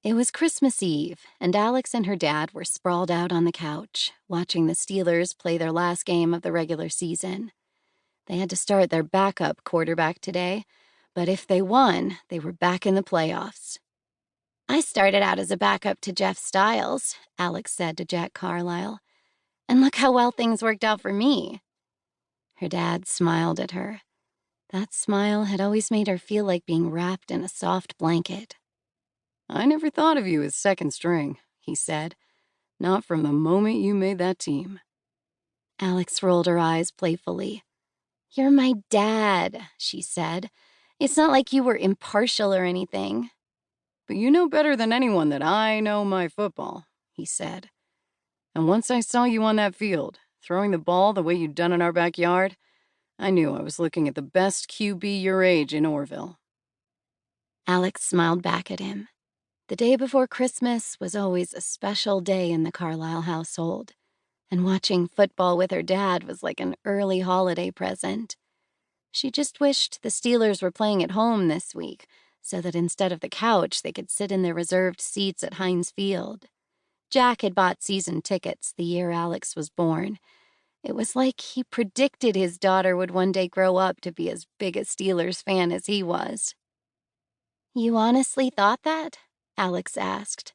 It was Christmas Eve, and Alex and her dad were sprawled out on the couch, watching the Steelers play their last game of the regular season. They had to start their backup quarterback today, but if they won, they were back in the playoffs. "I started out as a backup to Jeff Styles," Alex said to Jack Carlisle, "and look how well things worked out for me." Her dad smiled at her. That smile had always made her feel like being wrapped in a soft blanket. "I never thought of you as second string," he said. "Not from the moment you made that team." Alex rolled her eyes playfully. "You're my dad," she said. "It's not like you were impartial or anything." "But you know better than anyone that I know my football," he said. "And once I saw you on that field, throwing the ball the way you'd done in our backyard, I knew I was looking at the best QB your age in Orville." Alex smiled back at him. The day before Christmas was always a special day in the Carlisle household, and watching football with her dad was like an early holiday present. She just wished the Steelers were playing at home this week, so that instead of the couch, they could sit in their reserved seats at Heinz Field. Jack had bought season tickets the year Alex was born. It was like he predicted his daughter would one day grow up to be as big a Steelers fan as he was. "You honestly thought that?" Alex asked.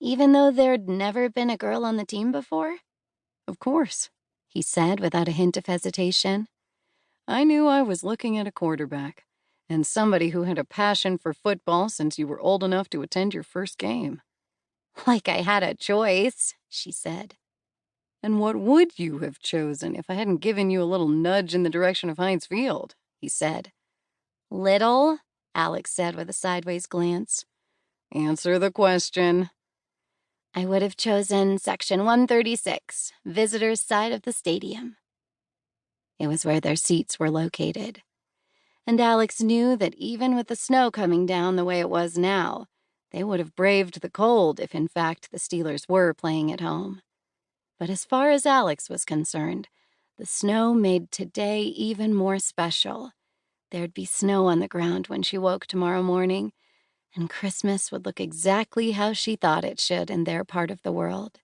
"Even though there'd never been a girl on the team before?" "Of course," he said without a hint of hesitation. "I knew I was looking at a quarterback, and somebody who had a passion for football since you were old enough to attend your first game." "Like I had a choice," she said. "And what would you have chosen if I hadn't given you a little nudge in the direction of Heinz Field?" he said. "Little?" Alex said with a sideways glance. "Answer the question." "I would have chosen section 136, visitors' side of the stadium." It was where their seats were located. And Alex knew that even with the snow coming down the way it was now, they would have braved the cold if in fact the Steelers were playing at home. But as far as Alex was concerned, the snow made today even more special. There'd be snow on the ground when she woke tomorrow morning, and Christmas would look exactly how she thought it should in their part of the world.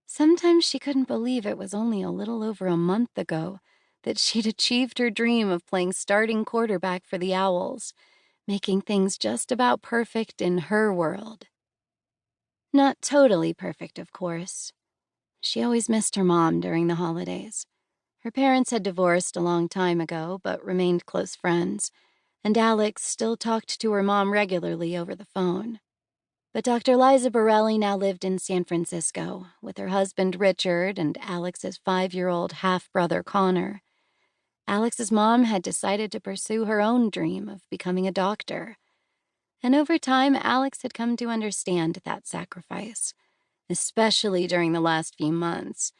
Sometimes she couldn't believe it was only a little over a month ago that she'd achieved her dream of playing starting quarterback for the Owls, making things just about perfect in her world. Not totally perfect, of course. She always missed her mom during the holidays. Her parents had divorced a long time ago, but remained close friends, and Alex still talked to her mom regularly over the phone. But Dr. Liza Borelli now lived in San Francisco with her husband Richard and Alex's 5-year-old half-brother Connor. Alex's mom had decided to pursue her own dream of becoming a doctor. And over time, Alex had come to understand that sacrifice, especially during the last few months,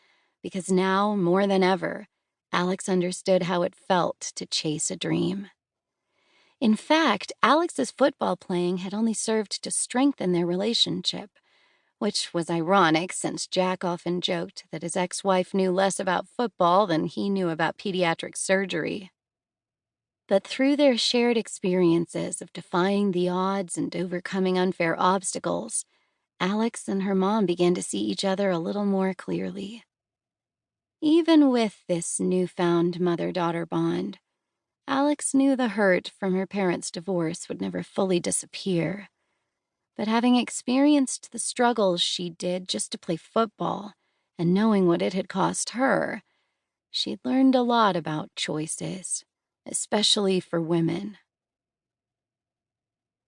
because now, more than ever, Alex understood how it felt to chase a dream. In fact, Alex's football playing had only served to strengthen their relationship, which was ironic since Jack often joked that his ex-wife knew less about football than he knew about pediatric surgery. But through their shared experiences of defying the odds and overcoming unfair obstacles, Alex and her mom began to see each other a little more clearly. Even with this newfound mother-daughter bond, Alex knew the hurt from her parents' divorce would never fully disappear. But having experienced the struggles she did just to play football, and knowing what it had cost her, she'd learned a lot about choices, especially for women.